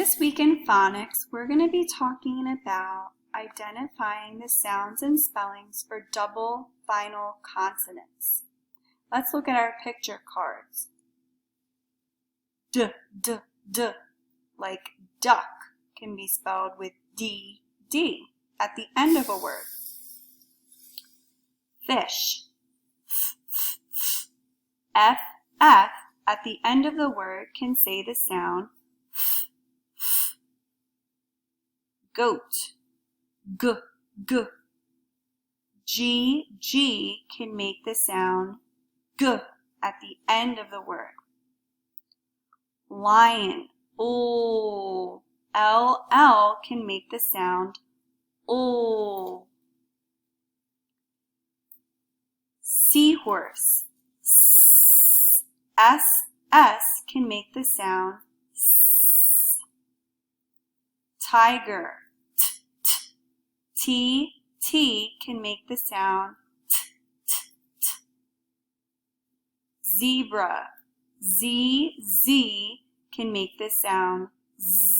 This week in phonics, we're going to be talking about identifying the sounds and spellings for double final consonants. Let's look at our picture cards. D, d, d, like duck, can be spelled with D, D at the end of a word. Fish, f, f, f, F, F at the end of the word can say the sound f, f. Goat, g, g. G, G can make the sound g at the end of the word. Lion, O, L, L can make the sound O. Seahorse, S, S can make the sound S. Tiger, T, T can make the sound T, T, T. Zebra, Z, Z can make the sound Z.